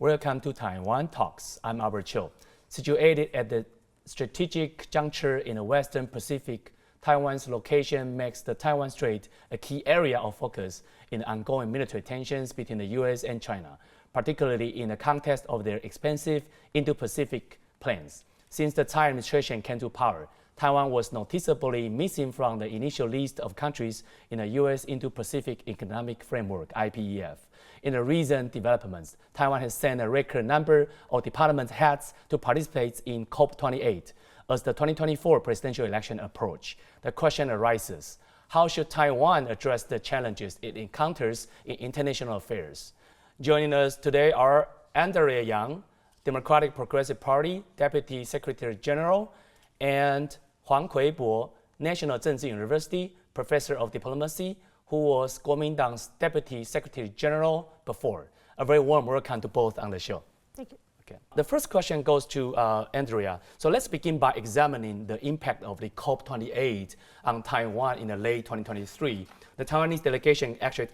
Welcome to Taiwan Talks. I'm Albert Chiu. Situated at the strategic juncture in the Western Pacific, Taiwan's location makes the Taiwan Strait a key area of focus in the ongoing military tensions between the U.S. and China, particularly in the context of their expansive Indo-Pacific plans. Since the Tsai administration came to power, Taiwan was noticeably missing from the initial list of countries in the U.S. Indo-Pacific Economic Framework, IPEF. In the recent developments, Taiwan has sent a record number of department heads to participate in COP28 as the 2024 presidential election approach. The question arises, how should Taiwan address the challenges it encounters in international affairs? Joining us today are Andrea Yang, Democratic Progressive Party Deputy Secretary General, and Huang Kwei-bo, National Chengchi University Professor of Diplomacy, who was Kuomintang's Deputy Secretary General before. A very warm welcome to both on the show. Thank you. Okay. The first question goes to Andrea. So let's begin by examining the impact of the COP28 on Taiwan in the late 2023. The Taiwanese delegation actually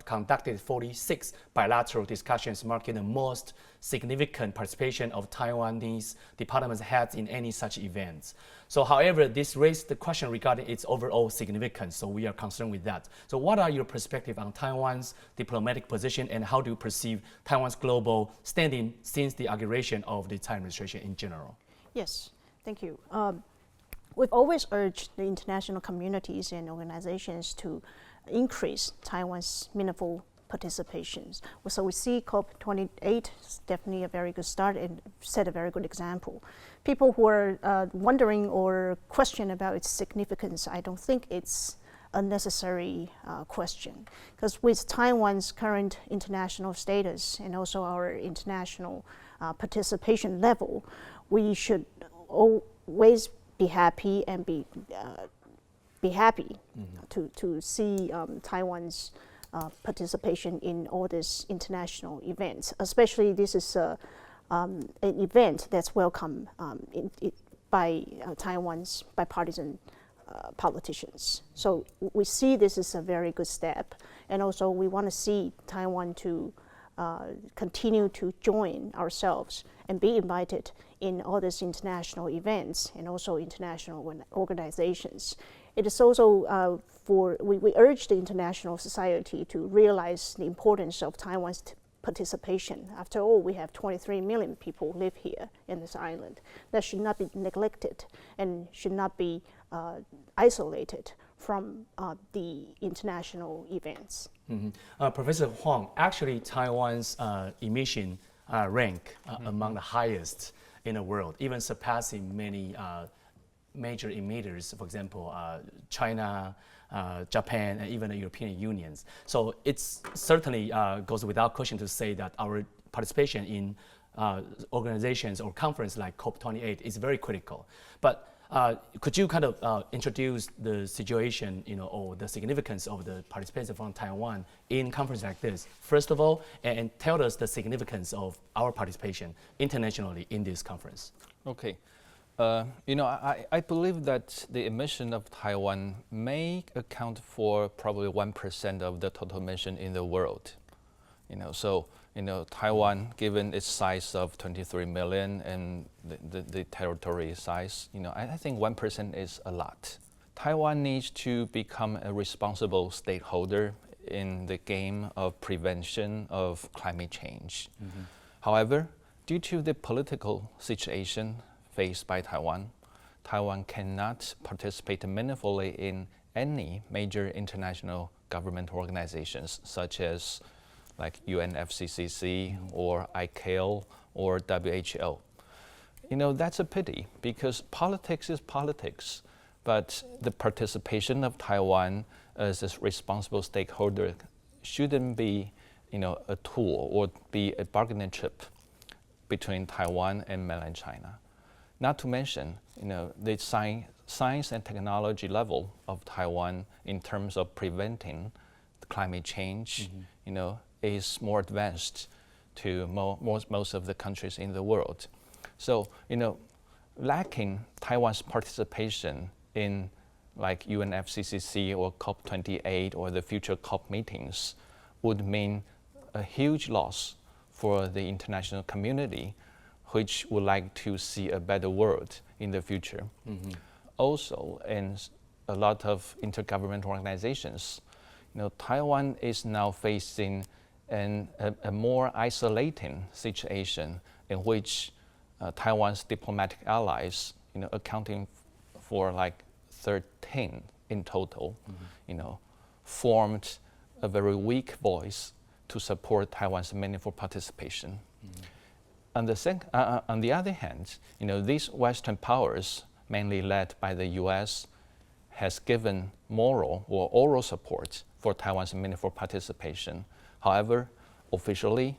conducted 46 bilateral discussions, marking the most significant participation of Taiwanese department heads in any such events. So, however, this raised the question regarding its overall significance, so we are concerned with that. So what are your perspectives on Taiwan's diplomatic position, and how do you perceive Taiwan's global standing since the inauguration of the Tsai administration in general? Yes, thank you. We've always urged the international communities and organizations to increase Taiwan's meaningful participations. So we see COP28 is definitely a very good start and set a very good example. People who are wondering or question about its significance, I don't think it's a necessary question, because with Taiwan's current international status and also our international participation level, we should always be happy and be happy to see Taiwan's participation in all these international events. Especially this is an event that's welcome by Taiwan's bipartisan politicians. So we see this as a very good step, and also we want to see Taiwan to continue to join ourselves and be invited in all these international events and also international organizations. It is also we urge the international society to realize the importance of Taiwan's participation. After all, we have 23 million people live here in this island. That should not be neglected and should not be isolated from the international events. Professor Huang, actually Taiwan's emission rank among the highest in the world, even surpassing many major emitters, for example, China, Japan, and even the European Unions. So it's certainly goes without question to say that our participation in organizations or conferences like COP28 is very critical. But could you kind of introduce the situation, or the significance of the participation from Taiwan in conferences like this, first of all, and tell us the significance of our participation internationally in this conference? Okay. I believe that the emission of Taiwan may account for probably 1% of the total emission in the world. Taiwan, given its size of 23 million and the territory size, I think 1% is a lot. Taiwan needs to become a responsible stakeholder in the game of prevention of climate change. However, due to the political situation faced by Taiwan, Taiwan cannot participate meaningfully in any major international government organizations such as like UNFCCC or ICAO or WHO. That's a pity, because politics is politics, but the participation of Taiwan as a responsible stakeholder shouldn't be a tool or be a bargaining chip between Taiwan and mainland China. Not to mention, the science and technology level of Taiwan in terms of preventing climate change, is more advanced to most of the countries in the world. So, lacking Taiwan's participation in like UNFCCC or COP28 or the future COP meetings would mean a huge loss for the international community, which would like to see a better world in the future. Also, in a lot of intergovernmental organizations, Taiwan is now facing a more isolating situation in which Taiwan's diplomatic allies, accounting for like 13 in total, formed a very weak voice to support Taiwan's meaningful participation. On the other hand, these Western powers, mainly led by the U.S., has given moral or oral support for Taiwan's meaningful participation. However, officially,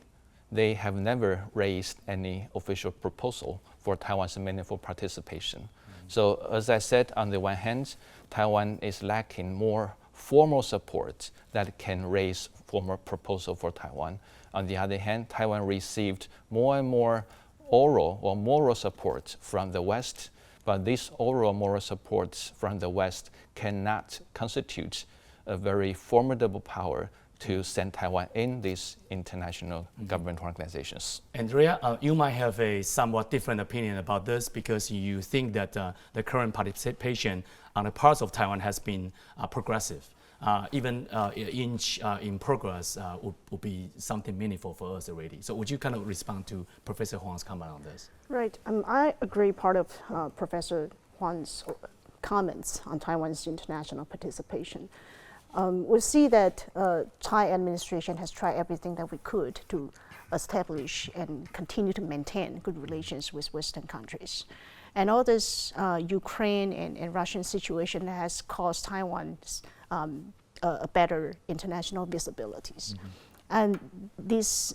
they have never raised any official proposal for Taiwan's meaningful participation. So, as I said, on the one hand, Taiwan is lacking more formal support that can raise formal proposal for Taiwan. On the other hand, Taiwan received more and more oral or moral support from the West, but this oral moral support from the West cannot constitute a very formidable power to send Taiwan in these international government organizations. Andrea, you might have a somewhat different opinion about this because you think that the current participation on the parts of Taiwan has been progressive. Even inch in progress would be something meaningful for us already. So would you kind of respond to Professor Huang's comment on this? Right. I agree part of Professor Huang's comments on Taiwan's international participation. We see that Thai administration has tried everything that we could to establish and continue to maintain good relations with Western countries. And all this Ukraine and Russian situation has caused Taiwan's a better international visibilities. And this,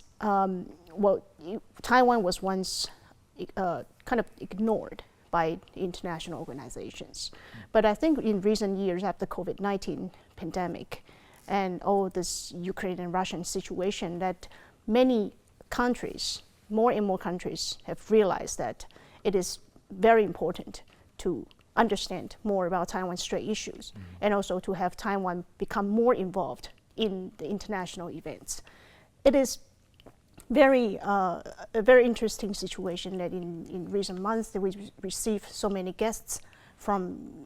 Taiwan was once kind of ignored by international organizations. But I think in recent years, after COVID-19 pandemic and all this Ukraine and Russian situation, that many countries, more and more countries, have realized that it is very important to understand more about Taiwan Strait issues and also to have Taiwan become more involved in the international events. It is a very interesting situation that in recent months that we received so many guests from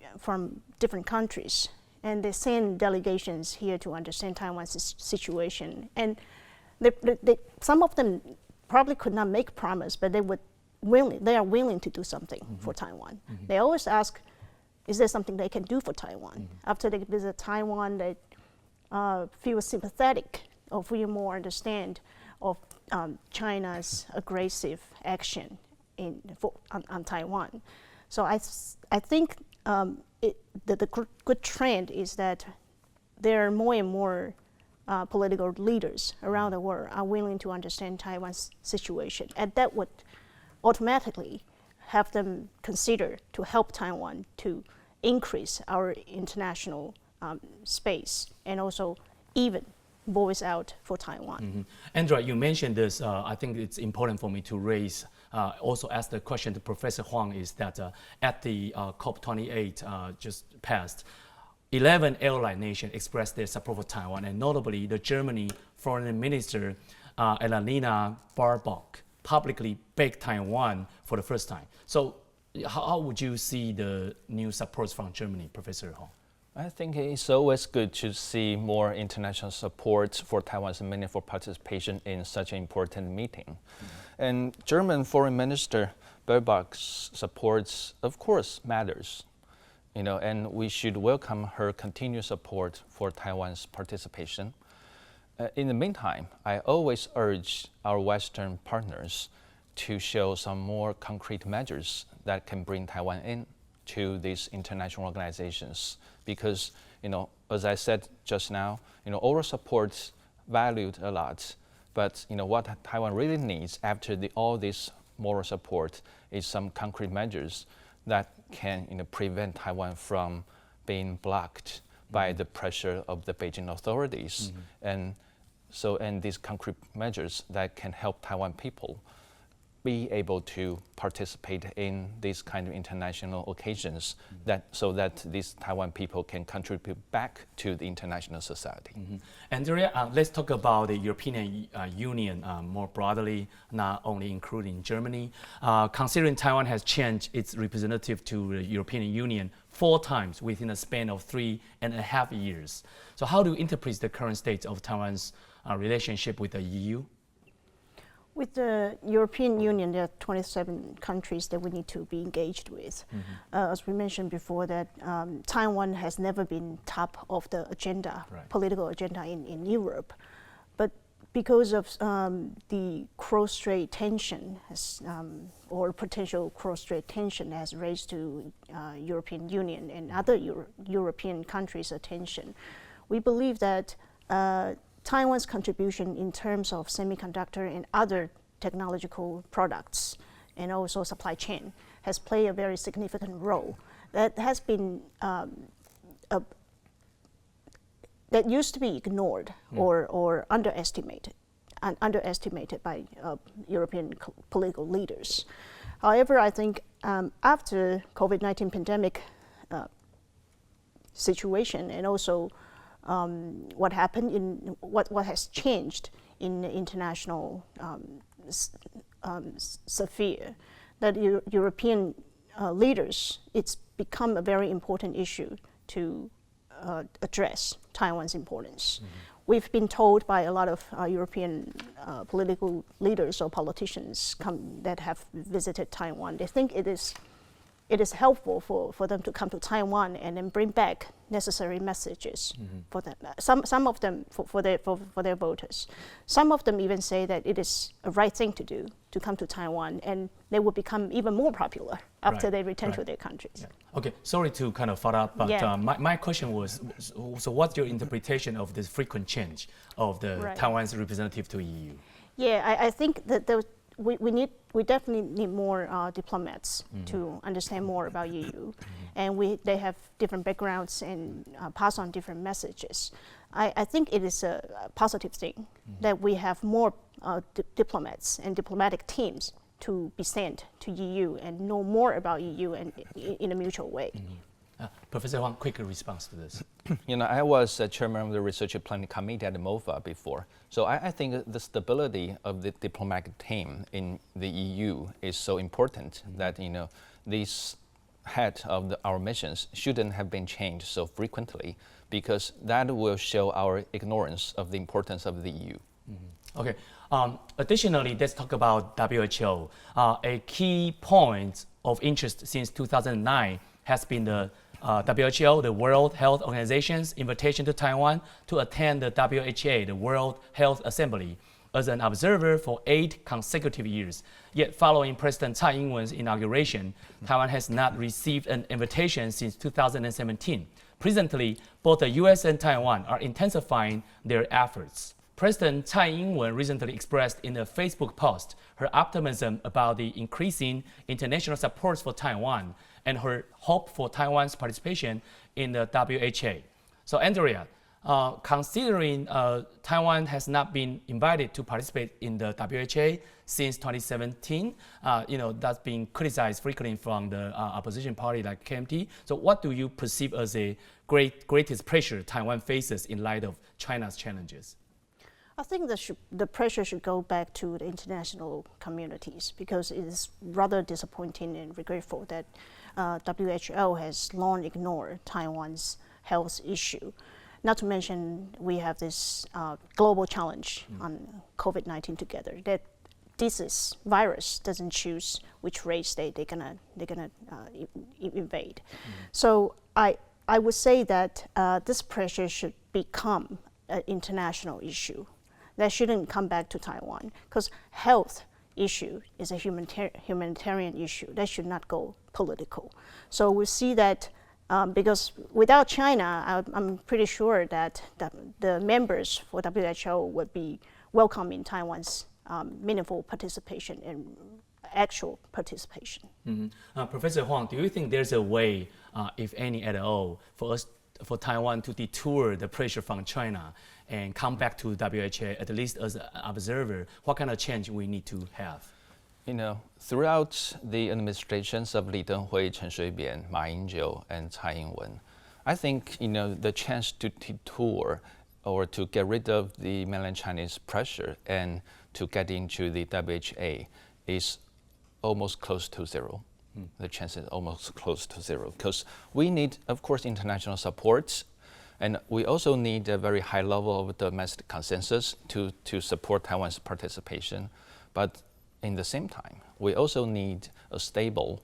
different countries, and they send delegations here to understand Taiwan's situation. And some of them probably could not make promise, but they are willing to do something for Taiwan. They always ask, is there something they can do for Taiwan? After they visit Taiwan, they feel sympathetic or feel more understand of China's aggressive action on Taiwan. So I think the good trend is that there are more and more political leaders around the world are willing to understand Taiwan's situation, and that would automatically have them consider to help Taiwan to increase our international space and also even voice out for Taiwan. Andrea, you mentioned this. I think it's important for me to raise, also ask the question to Professor Huang, is that at the COP28 just passed, 11 airline nations expressed their support for Taiwan, and notably the Germany Foreign Minister Annalena Baerbock publicly begged Taiwan for the first time. So how would you see the new supports from Germany, Professor Huang? I think it's always good to see more international support for Taiwan's meaningful participation in such an important meeting. And German Foreign Minister Baerbock's support, of course, matters. And we should welcome her continued support for Taiwan's participation. In the meantime, I always urge our Western partners to show some more concrete measures that can bring Taiwan in to these international organizations, because, as I said just now, oral support's valued a lot, but what Taiwan really needs after all this moral support is some concrete measures that can prevent Taiwan from being blocked by the pressure of the Beijing authorities, and these concrete measures that can help Taiwan people be able to participate in these kind of international occasions, so that these Taiwan people can contribute back to the international society. Andrea, let's talk about the European Union more broadly, not only including Germany. Considering Taiwan has changed its representative to the European Union 4 times within a span of 3.5 years. So how do you interpret the current state of Taiwan's relationship with the EU? With the European Union, there are 27 countries that we need to be engaged with. As we mentioned before, that Taiwan has never been top of the agenda, political agenda in Europe. But because of the cross-strait tension, or potential cross-strait tension has raised to European Union and other European countries' attention, we believe that Taiwan's contribution in terms of semiconductor and other technological products and also supply chain has played a very significant role. That has been that used to be ignored or underestimated by European political leaders. However, I think after COVID-19 pandemic situation and also what happened in what has changed in the international sphere, that European leaders, it's become a very important issue to address Taiwan's importance. We've been told by a lot of European political leaders or politicians that have visited Taiwan, they think it is helpful for them to come to Taiwan and then bring back necessary messages for them. Some of them for their voters. Some of them even say that it is a right thing to do to come to Taiwan, and they will become even more popular after they return to their countries. Yeah. Okay, sorry to kind of follow up, but my question was, so what's your interpretation of this frequent change of the Taiwan's representative to EU? Yeah, I think that we definitely need more diplomats to understand more about EU, and they have different backgrounds and pass on different messages. I think it is a positive thing that we have more diplomats and diplomatic teams to be sent to EU and know more about EU and in a mutual way. Professor Huang, quick response to this. I was chairman of the Research Planning Committee at MOFA before. So I think the stability of the diplomatic team in the EU is so important that, these head of our missions shouldn't have been changed so frequently, because that will show our ignorance of the importance of the EU. Okay. Additionally, let's talk about WHO. A key point of interest since 2009 has been the WHO, the World Health Organization's invitation to Taiwan to attend the WHA, the World Health Assembly, as an observer for 8 consecutive years. Yet, following President Tsai Ing-wen's inauguration, Taiwan has not received an invitation since 2017. Presently, both the U.S. and Taiwan are intensifying their efforts. President Tsai Ing-wen recently expressed in a Facebook post her optimism about the increasing international support for Taiwan and her hope for Taiwan's participation in the WHA. So Andrea, considering Taiwan has not been invited to participate in the WHA since 2017, that's being criticized frequently from the opposition party like KMT. So what do you perceive as the greatest pressure Taiwan faces in light of China's challenges? I think the pressure should go back to the international communities, because it is rather disappointing and regretful that WHO has long ignored Taiwan's health issue. Not to mention, we have this global challenge on COVID-19 together, that this virus doesn't choose which race they're gonna invade. So I would say that this pressure should become an international issue. That shouldn't come back to Taiwan, because health issue is a humanitarian issue. That should not go political. So we see that because without China, I'm pretty sure that the members for WHO would be welcoming Taiwan's meaningful participation and actual participation. Professor Huang, do you think there's a way, if any at all, for Taiwan to detour the pressure from China and come back to WHA, at least as an observer? What kind of change we need to have? throughout the administrations of Li Denghui, Chen Shui-bian, Ma Ying-jeou, and Tsai Ing-wen, I think, the chance to detour or to get rid of the mainland Chinese pressure and to get into the WHA is almost close to zero. The chance is almost close to zero because we need, of course, international support, and we also need a very high level of domestic consensus to support Taiwan's participation. But in the same time, we also need a stable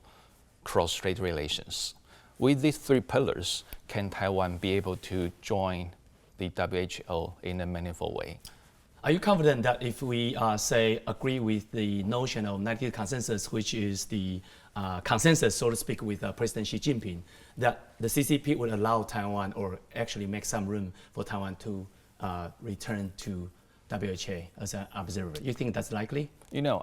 cross-strait relations. With these three pillars, can Taiwan be able to join the WHO in a meaningful way? Are you confident that if we, say, agree with the notion of negative consensus, which is the consensus, so to speak, with President Xi Jinping, that the CCP would allow Taiwan or actually make some room for Taiwan to return to WHO as an observer? You think that's likely?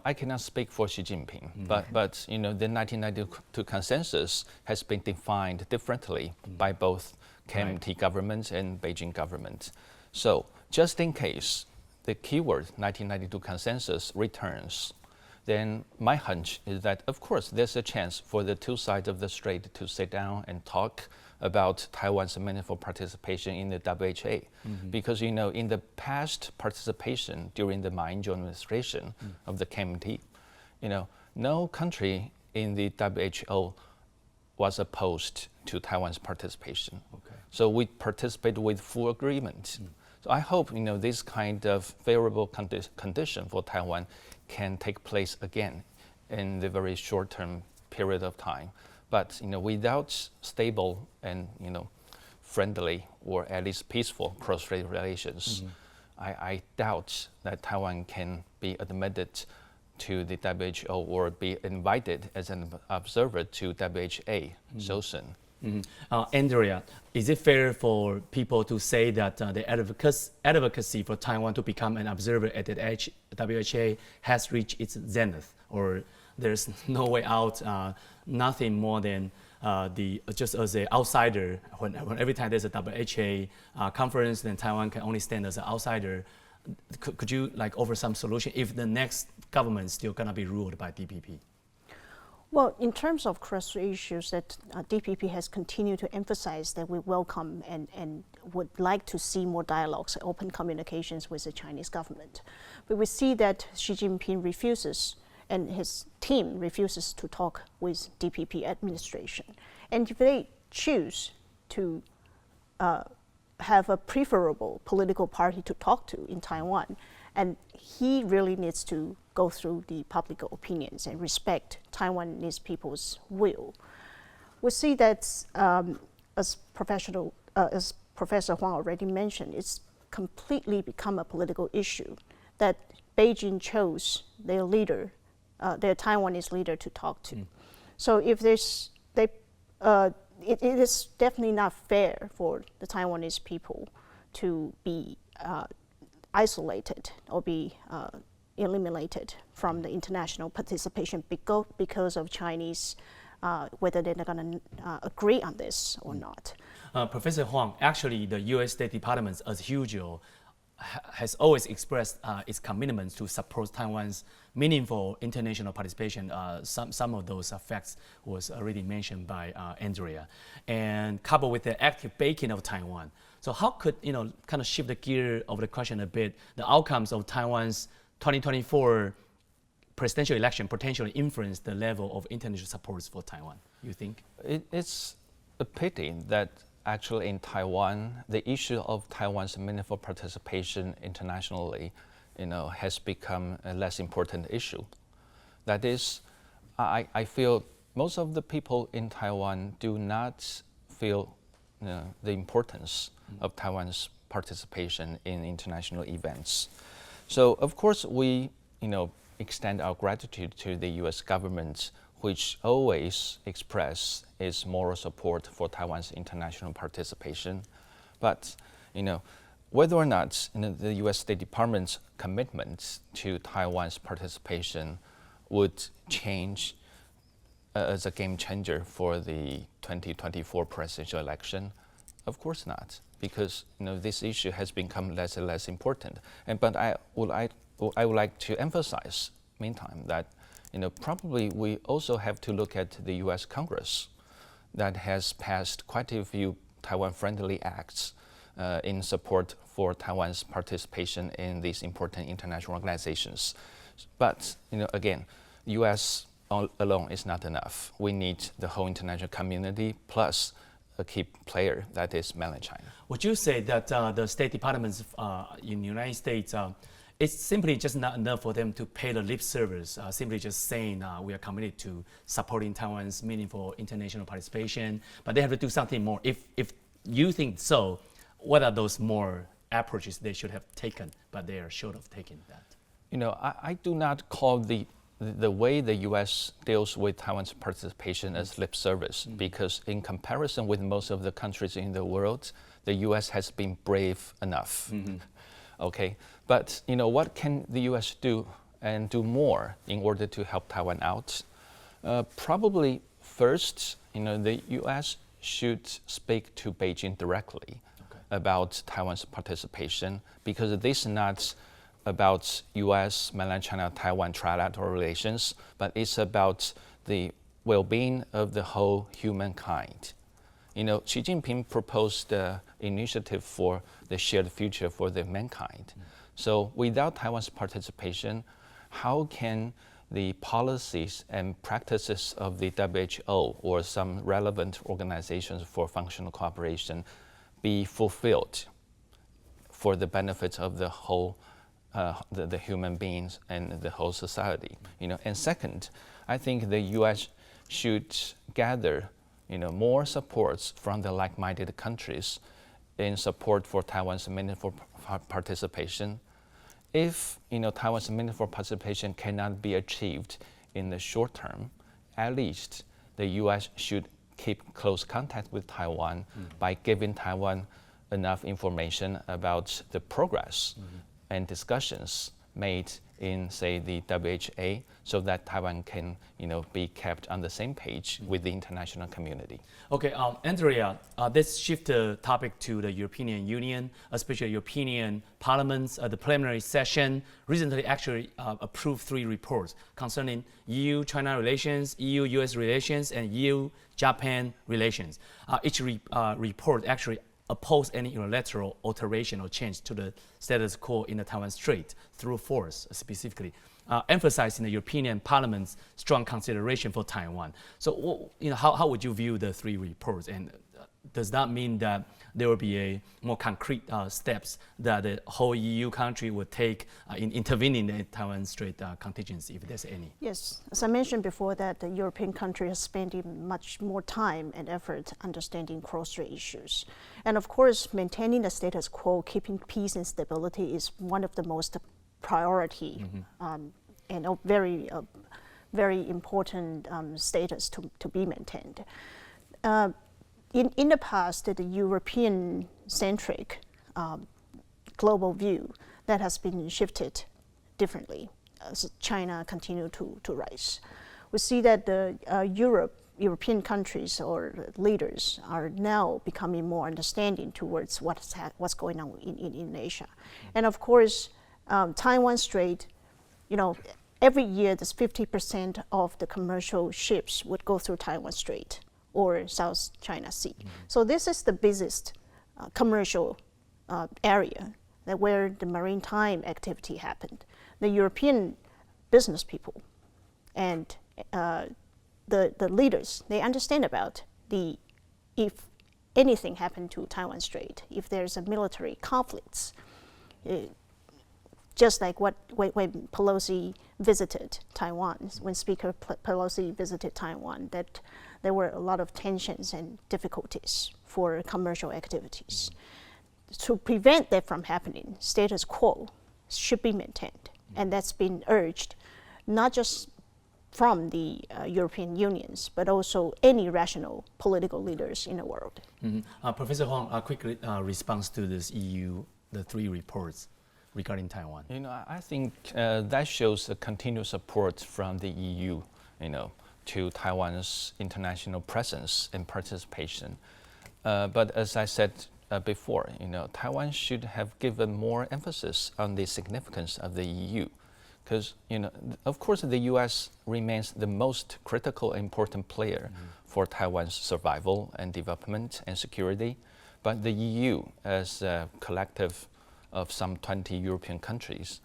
I cannot speak for Xi Jinping, but the 1992 consensus has been defined differently by both KMT government and Beijing government. So just in case the keyword 1992 consensus returns, then my hunch is that, of course, there's a chance for the two sides of the strait to sit down and talk about Taiwan's meaningful participation in the WHA. Because, in the past participation during the Ma Ying-jeou administration of the KMT, no country in the WHO was opposed to Taiwan's participation. Okay. So we participated with full agreement. So I hope this kind of favorable condition for Taiwan can take place again in the very short-term period of time. But without stable and friendly or at least peaceful cross-strait relations, I doubt that Taiwan can be admitted to the WHO or be invited as an observer to WHA so soon. Andrea, is it fair for people to say that the advocacy for Taiwan to become an observer at the WHA has reached its zenith, or there's no way out, nothing more than just as an outsider, when every time there's a WHA conference, then Taiwan can only stand as an outsider? Could you offer some solution if the next government is still going to be ruled by DPP? Well, in terms of cross-strait issues, that DPP has continued to emphasize that we welcome and would like to see more dialogues, open communications with the Chinese government. But we see that Xi Jinping refuses, and his team refuses to talk with DPP administration. And if they choose to have a preferable political party to talk to in Taiwan, and he really needs to go through the public opinions and respect Taiwanese people's will. We see that, as Professor Huang already mentioned, it's completely become a political issue that Beijing chose their leader, their Taiwanese leader, to talk to. So if it is definitely not fair for the Taiwanese people to be isolated or be eliminated from the international participation because of Chinese, whether they're going to agree on this or not. Professor Huang, actually the U.S. State Department, as usual, has always expressed its commitment to support Taiwan's meaningful international participation. Some of those facts was already mentioned by Andrea, and coupled with the active backing of Taiwan. So how could, kind of shift the gear of the question a bit, the outcomes of Taiwan's 2024 presidential election potentially influence the level of international support for Taiwan, you think? It's a pity that actually in Taiwan, the issue of Taiwan's meaningful participation internationally, has become a less important issue. That is, I feel most of the people in Taiwan do not feel the importance of Taiwan's participation in international events. So of course we, extend our gratitude to the U.S. government, which always express its moral support for Taiwan's international participation. But, whether or not the U.S. State Department's commitment to Taiwan's participation would change as a game changer for the 2024 presidential election, of course not, because this issue has become less and less important. But I would like to emphasize, meantime, that probably we also have to look at the U.S. Congress that has passed quite a few Taiwan-friendly acts in support for Taiwan's participation in these important international organizations. But again, U.S. alone is not enough. We need the whole international community plus a key player that is mainland China. Would you say that the State Departments in the United States, it's simply just not enough for them to pay the lip service, simply just saying we are committed to supporting Taiwan's meaningful international participation, but they have to do something more. If you think so, what are those more approaches they should have taken, but they are short of taking that? I do not call the way the U.S. deals with Taiwan's participation as lip service, because in comparison with most of the countries in the world, the U.S. has been brave enough. Okay, but what can the U.S. do and do more in order to help Taiwan out? Probably first, the U.S. should speak to Beijing directly about Taiwan's participation, because this is not about U.S., mainland China, Taiwan trilateral relations, but it's about the well-being of the whole humankind. Xi Jinping proposed the initiative for the shared future for the mankind. So without Taiwan's participation, how can the policies and practices of the WHO or some relevant organizations for functional cooperation be fulfilled for the benefits of the whole the human beings and the whole society? And second, I think the U.S. should gather more supports from the like-minded countries in support for Taiwan's meaningful participation. If Taiwan's meaningful participation cannot be achieved in the short term, at least the U.S. should keep close contact with Taiwan by giving Taiwan enough information about the progress and discussions made in, say, the WHA, so that Taiwan can, be kept on the same page with the international community. Okay, Andrea, let's shift the topic to the European Union, especially European Parliament's the plenary session recently actually approved 3 reports concerning EU-China relations, EU-US relations, and EU-Japan relations. Each report actually oppose any unilateral alteration or change to the status quo in the Taiwan Strait through force, specifically, emphasizing the European Parliament's strong consideration for Taiwan. So, how would you view the 3 reports, and does that mean that there will be a more concrete steps that the whole EU country would take in intervening in the Taiwan Strait contingency, if there's any? Yes, as I mentioned before, that the European country has spent much more time and effort understanding cross-strait issues. And of course, maintaining the status quo, keeping peace and stability is one of the most priority and a very important status to be maintained. In the past, the European-centric global view that has been shifted differently as China continued to rise. We see that the European countries or leaders are now becoming more understanding towards what's going on in Asia. And of course, Taiwan Strait, every year there's 50% of the commercial ships would go through Taiwan Strait or South China Sea. So this is the busiest commercial area where the maritime activity happened. The European business people and the leaders, they understand about if anything happened to Taiwan Strait, if there's a military conflicts, just like when Pelosi visited Taiwan, when Speaker Pelosi visited Taiwan, that there were a lot of tensions and difficulties for commercial activities. To prevent that from happening, status quo should be maintained. And that's been urged, not just from the European unions, but also any rational political leaders in the world. Professor Huang, a quick response to this the 3 reports regarding Taiwan. I think that shows a continued support from the EU, to Taiwan's international presence and participation. But as I said before, Taiwan should have given more emphasis on the significance of the EU, Because, of course, the U.S. remains the most critical and important player for Taiwan's survival and development and security. But the EU, as a collective of some 20 European countries,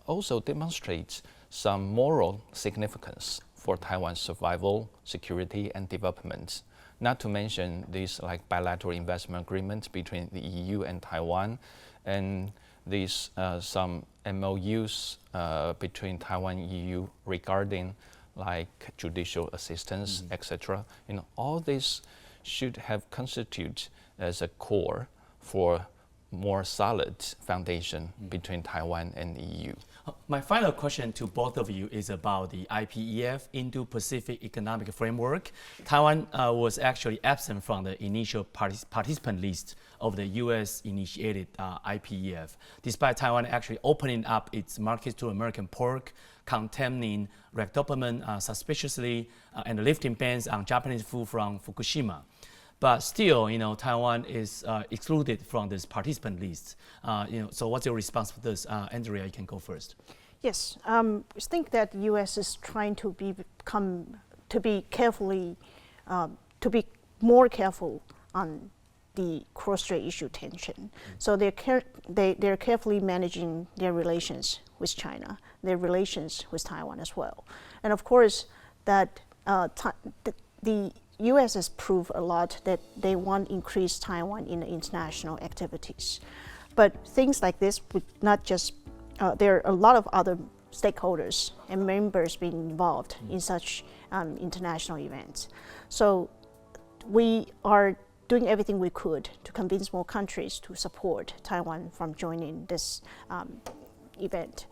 also demonstrates some moral significance for Taiwan's survival, security, and development. Not to mention these like bilateral investment agreements between the EU and Taiwan, and these some MOUs between Taiwan and EU regarding like judicial assistance, etc. All this should have constituted as a core for more solid foundation between Taiwan and the EU. My final question to both of you is about the IPEF, Indo-Pacific Economic Framework. Taiwan was actually absent from the initial participant list of the US-initiated IPEF, despite Taiwan actually opening up its markets to American pork, condemning ractopamine suspiciously, and lifting bans on Japanese food from Fukushima. But still, Taiwan is excluded from this participant list. So what's your response to this? Andrea, you can go first. Yes, I think that the U.S. is trying to be more careful on the cross-strait issue tension. So they're carefully managing their relations with China, their relations with Taiwan as well. And of course, that the U.S. has proved a lot that they want to increase Taiwan in the international activities. But things like this would not just, there are a lot of other stakeholders and members being involved in such international events. So we are doing everything we could to convince more countries to support Taiwan from joining this event.